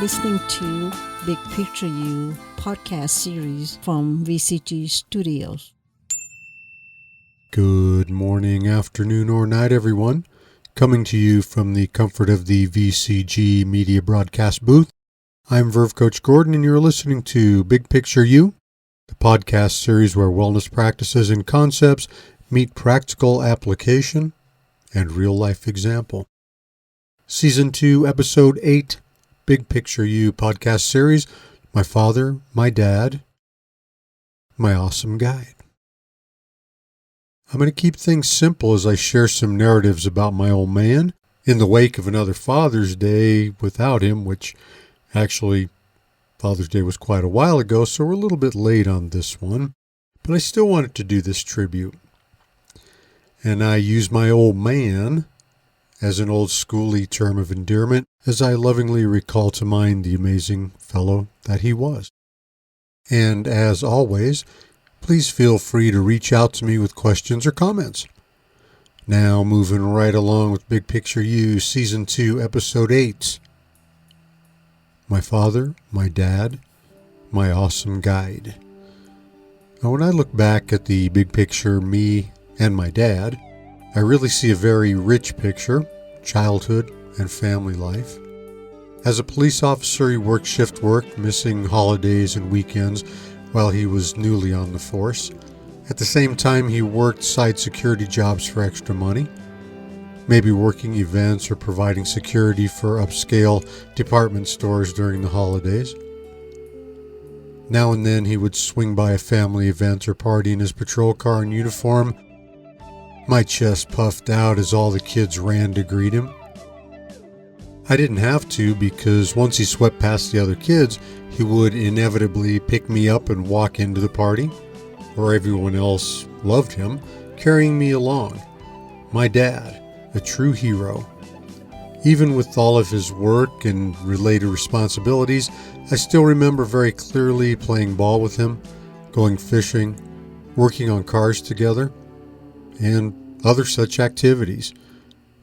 listening to Big Picture You podcast series from VCG Studios. Good morning, afternoon, or night, everyone. Coming to you from the comfort of the VCG Media Broadcast booth. I'm Verve Coach Gordon, and you're listening to Big Picture You, the podcast series where wellness practices and concepts meet practical application and real-life example. Season 2, Episode 8, Big Picture You podcast series, My Father, My Dad, My Awesome Guide. I'm going to keep things simple as I share some narratives about my old man in the wake of another Father's Day without him, which actually Father's Day was quite a while ago, so we're a little bit late on this one. But I still wanted to do this tribute. And I use my old man as an old schooly term of endearment as I lovingly recall to mind the amazing fellow that he was. And as always, please feel free to reach out to me with questions or comments. Now, moving right along with Big Picture You, Season 2, Episode 8. My Father, My Dad, My Awesome Guide. Now, when I look back at the big picture, me and my dad, I really see a very rich picture, childhood and family life. As a police officer, he worked shift work, missing holidays and weekends while he was newly on the force. At the same time, he worked side security jobs for extra money, maybe working events or providing security for upscale department stores during the holidays. Now and then he would swing by a family event or party in his patrol car in uniform. My chest puffed out as all the kids ran to greet him. I didn't have to, because once he swept past the other kids, he would inevitably pick me up and walk into the party, where everyone else loved him, carrying me along. My dad, a true hero. Even with all of his work and related responsibilities, I still remember very clearly playing ball with him, going fishing, working on cars together, and other such activities.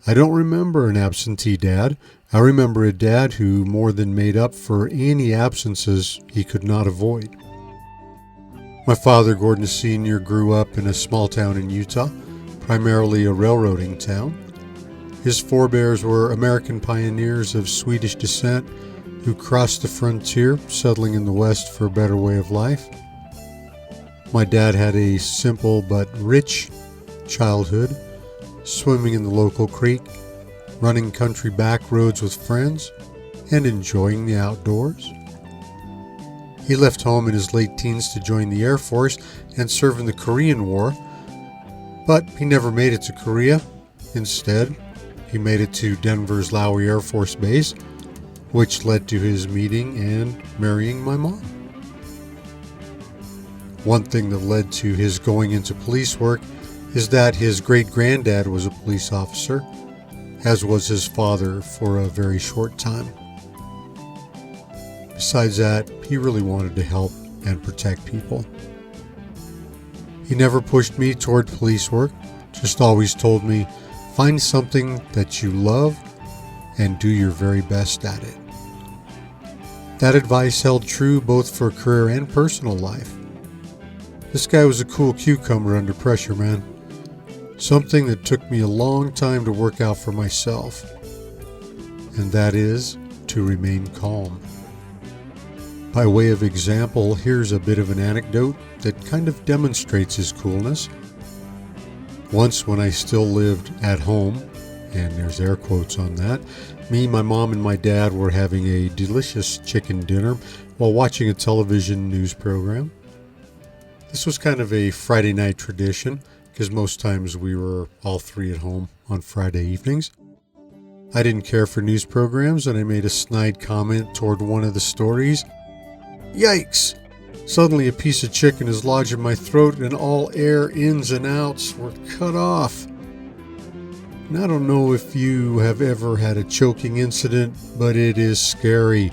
I don't remember an absentee dad. I remember a dad who more than made up for any absences he could not avoid. My father, Gordon Sr., grew up in a small town in Utah, primarily a railroading town. His forebears were American pioneers of Swedish descent who crossed the frontier, settling in the West for a better way of life. My dad had a simple but rich childhood, swimming in the local creek, running country back roads with friends, and enjoying the outdoors. He left home in his late teens to join the Air Force and serve in the Korean War, but he never made it to Korea. Instead, he made it to Denver's Lowry Air Force Base, which led to his meeting and marrying my mom. One thing that led to his going into police work is that his great-granddad was a police officer, as was his father for a very short time. Besides that, he really wanted to help and protect people. He never pushed me toward police work, just always told me, find something that you love and do your very best at it. That advice held true both for career and personal life. This guy was a cool cucumber under pressure, man. Something that took me a long time to work out for myself, and that is to remain calm. By way of example, here's a bit of an anecdote that kind of demonstrates his coolness. Once, when I still lived at home, and there's air quotes on that, me, my mom, and my dad were having a delicious chicken dinner while watching a television news program. This was kind of a Friday night tradition, because most times we were all three at home on Friday evenings. I didn't care for news programs, and I made a snide comment toward one of the stories. Yikes! Suddenly a piece of chicken is lodged in my throat and all air ins and outs were cut off. And I don't know if you have ever had a choking incident, but it is scary.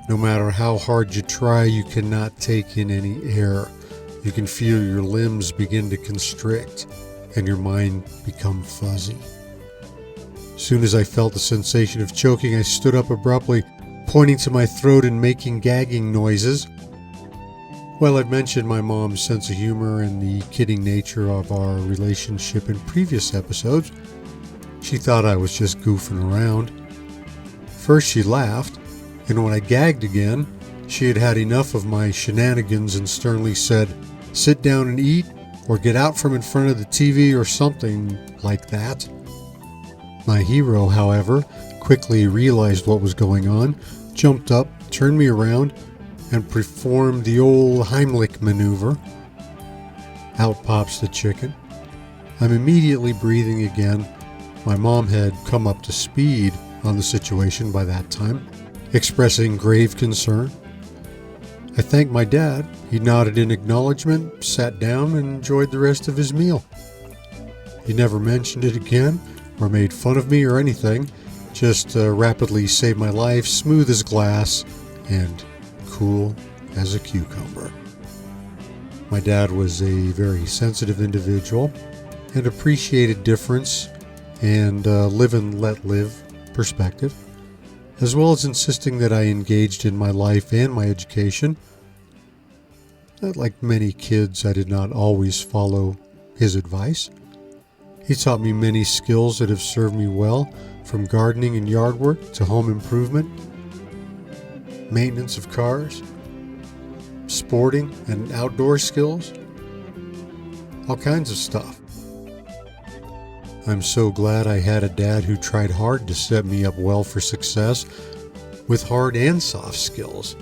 No matter how hard you try, you cannot take in any air. You can feel your limbs begin to constrict and your mind become fuzzy. Soon as I felt the sensation of choking, I stood up abruptly. pointing to my throat and making gagging noises. While I've mentioned my mom's sense of humor and the kidding nature of our relationship in previous episodes, she thought I was just goofing around. First she laughed, and when I gagged again, she had had enough of my shenanigans and sternly said, "Sit down and eat, or get out from in front of the TV," or something like that. My hero, however, quickly realized what was going on, jumped up, turned me around, and performed the old Heimlich maneuver. Out pops the chicken. I'm immediately breathing again. My mom had come up to speed on the situation by that time, expressing grave concern. I thanked my dad. He nodded in acknowledgement, sat down, and enjoyed the rest of his meal. He never mentioned it again, or made fun of me or anything, just rapidly saved my life, smooth as glass, and cool as a cucumber. My dad was a very sensitive individual and appreciated difference and live and let live perspective, as well as insisting that I engaged in my life and my education. Like many kids, I did not always follow his advice. He taught me many skills that have served me well, from gardening and yard work to home improvement, maintenance of cars, sporting and outdoor skills, all kinds of stuff. I'm so glad I had a dad who tried hard to set me up well for success with hard and soft skills.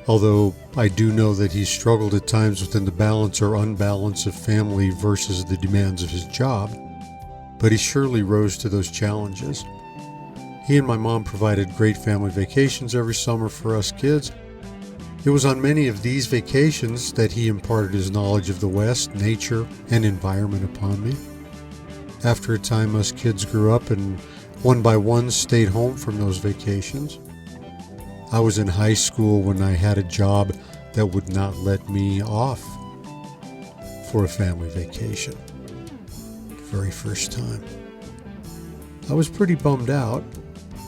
Although I do know that he struggled at times within the balance or unbalance of family versus the demands of his job, but he surely rose to those challenges. He and my mom provided great family vacations every summer for us kids. It was on many of these vacations that he imparted his knowledge of the West, nature, and environment upon me. After a time, us kids grew up and one by one stayed home from those vacations. I was in high school when I had a job that would not let me off for a family vacation. Very first time. I was pretty bummed out,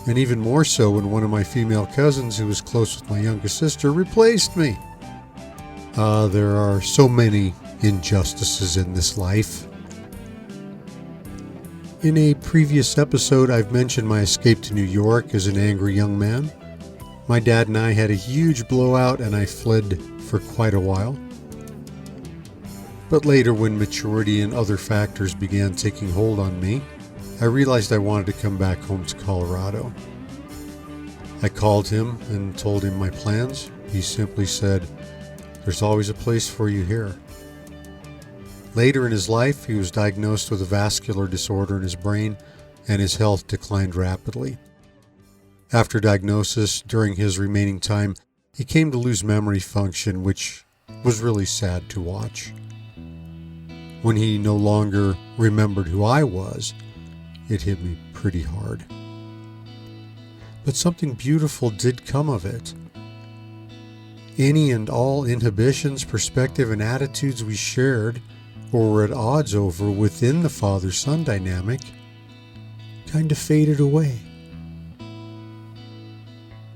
and even more so when one of my female cousins, who was close with my youngest sister, replaced me. There are so many injustices in this life. In a previous episode, I've mentioned my escape to New York as an angry young man. My dad and I had a huge blowout, and I fled for quite a while. But later, when maturity and other factors began taking hold on me, I realized I wanted to come back home to Colorado. I called him and told him my plans. He simply said, "There's always a place for you here." Later in his life, he was diagnosed with a vascular disorder in his brain, and his health declined rapidly. After diagnosis, during his remaining time, he came to lose memory function, which was really sad to watch. When he no longer remembered who I was, it hit me pretty hard. But something beautiful did come of it. Any and all inhibitions, perspective, and attitudes we shared or were at odds over within the father-son dynamic kind of faded away.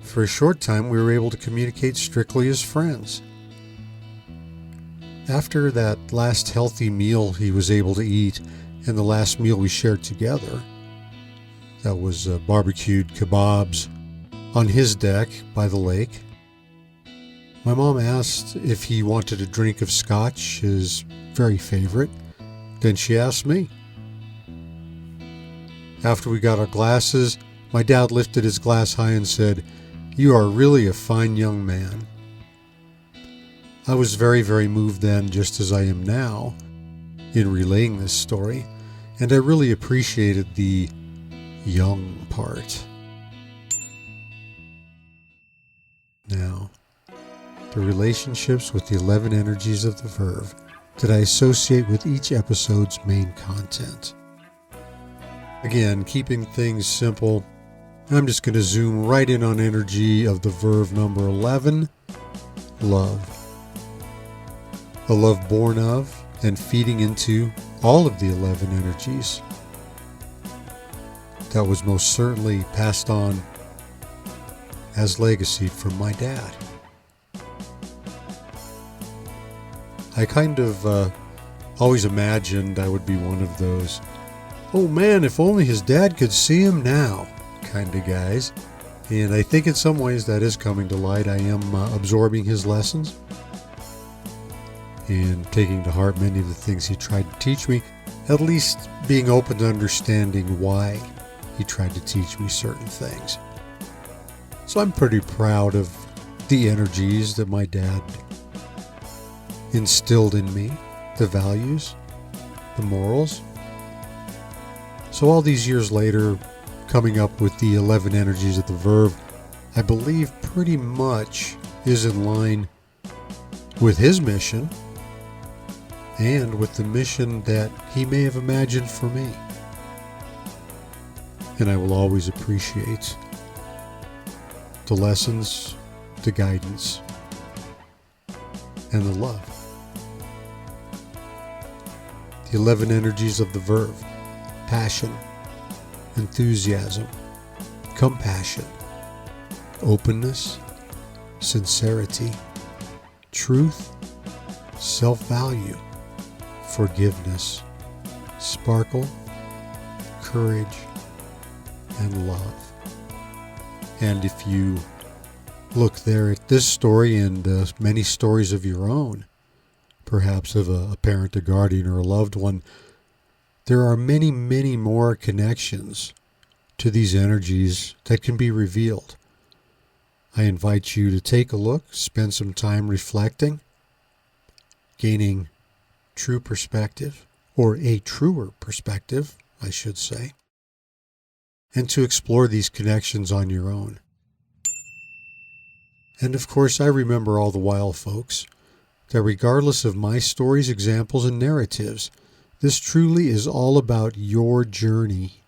For a short time, we were able to communicate strictly as friends. After that last healthy meal he was able to eat, and the last meal we shared together, that was barbecued kebabs on his deck by the lake, my mom asked if he wanted a drink of scotch, his very favorite. Then she asked me. After we got our glasses, my dad lifted his glass high and said, "You are really a fine young man." I was very, very moved then, just as I am now, in relaying this story, and I really appreciated the young part. Now, the relationships with the 11 energies of the verve that I associate with each episode's main content. Again, keeping things simple, I'm just going to zoom right in on energy of the verve number 11, love. A love born of and feeding into all of the 11 energies. That was most certainly passed on as legacy from my dad. I kind of always imagined I would be one of those, oh man, if only his dad could see him now kind of guys. And I think in some ways that is coming to light. I am absorbing his lessons and taking to heart many of the things he tried to teach me, at least being open to understanding why he tried to teach me certain things. So I'm pretty proud of the energies that my dad instilled in me, the values, the morals. So all these years later, coming up with the 11 energies of the verve, I believe pretty much is in line with his mission and with the mission that he may have imagined for me. And I will always appreciate the lessons, the guidance, and the love. The 11 energies of the verve: passion, enthusiasm, compassion, openness, sincerity, truth, self-value, forgiveness, sparkle, courage, and love. And if you look there at this story and many stories of your own, perhaps of a parent, a guardian, or a loved one, there are many, many more connections to these energies that can be revealed. I invite you to take a look, spend some time reflecting, gaining true perspective, or a truer perspective, I should say, and to explore these connections on your own. And of course, I remember all the while, folks, that regardless of my stories, examples, and narratives, this truly is all about your journey,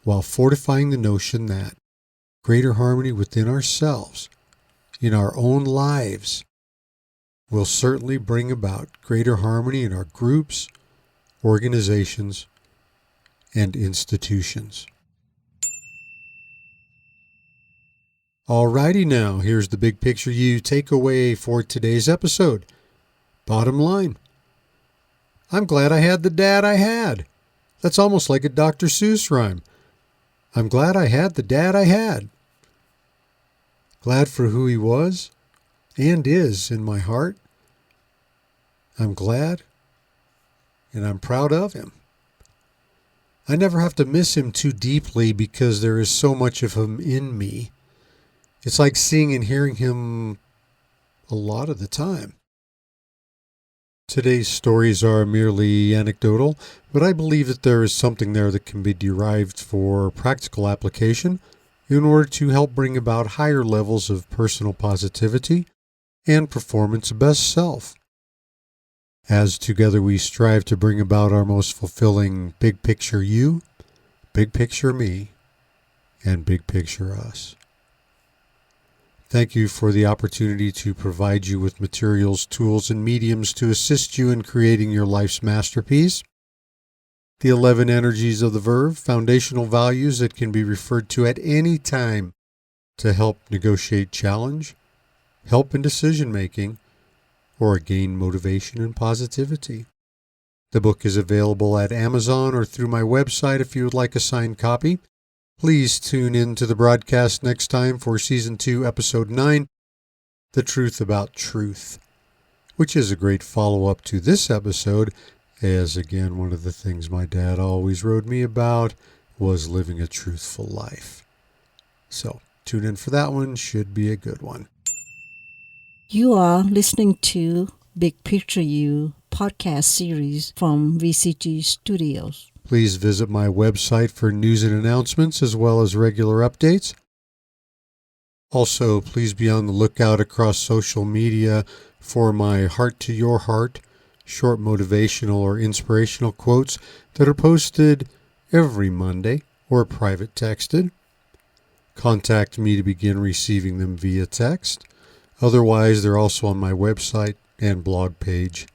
while fortifying the notion that greater harmony within ourselves, in our own lives, will certainly bring about greater harmony in our groups, organizations, and institutions. Alrighty now, here's the big picture you takeaway for today's episode. Bottom line, I'm glad I had the dad I had. That's almost like a Dr. Seuss rhyme. I'm glad I had the dad I had. Glad for who he was and is in my heart. I'm glad and I'm proud of him. I never have to miss him too deeply because there is so much of him in me. It's like seeing and hearing him a lot of the time. Today's stories are merely anecdotal, but I believe that there is something there that can be derived for practical application in order to help bring about higher levels of personal positivity and performance best self. As together we strive to bring about our most fulfilling big picture you, big picture me, and big picture us. Thank you for the opportunity to provide you with materials, tools, and mediums to assist you in creating your life's masterpiece. The 11 energies of the verve, foundational values that can be referred to at any time to help negotiate challenge, help in decision-making, or gain motivation and positivity. The book is available at Amazon or through my website if you would like a signed copy. Please tune in to the broadcast next time for Season 2, Episode 9, The Truth About Truth, which is a great follow-up to this episode, as again, one of the things my dad always wrote me about was living a truthful life. So, tune in for that one, should be a good one. You are listening to Big Picture You podcast series from VCG Studios. Please visit my website for news and announcements as well as regular updates. Also, please be on the lookout across social media for my Heart to Your Heart short motivational or inspirational quotes that are posted every Monday or private texted. Contact me to begin receiving them via text. Otherwise, they're also on my website and blog page,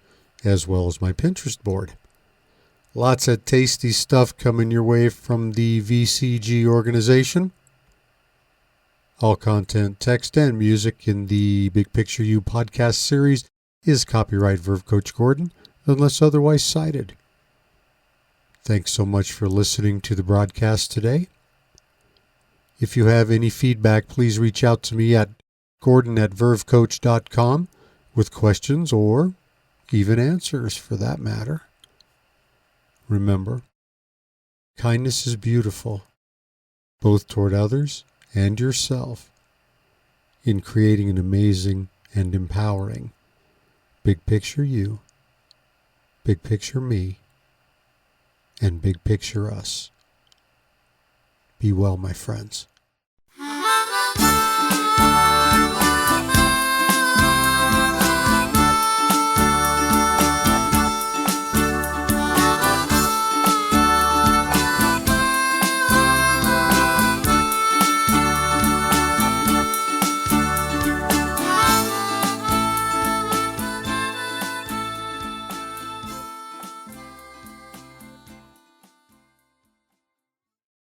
as well as my Pinterest board. Lots of tasty stuff coming your way from the VCG organization. All content, text, and music in the Big Picture You podcast series is copyright Verve Coach Gordon, unless otherwise cited. Thanks so much for listening to the broadcast today. If you have any feedback, please reach out to me at gordon@vervecoach.com with questions or even answers for that matter. Remember, kindness is beautiful, both toward others and yourself, in creating an amazing and empowering big picture you, big picture me, and big picture us. Be well, my friends.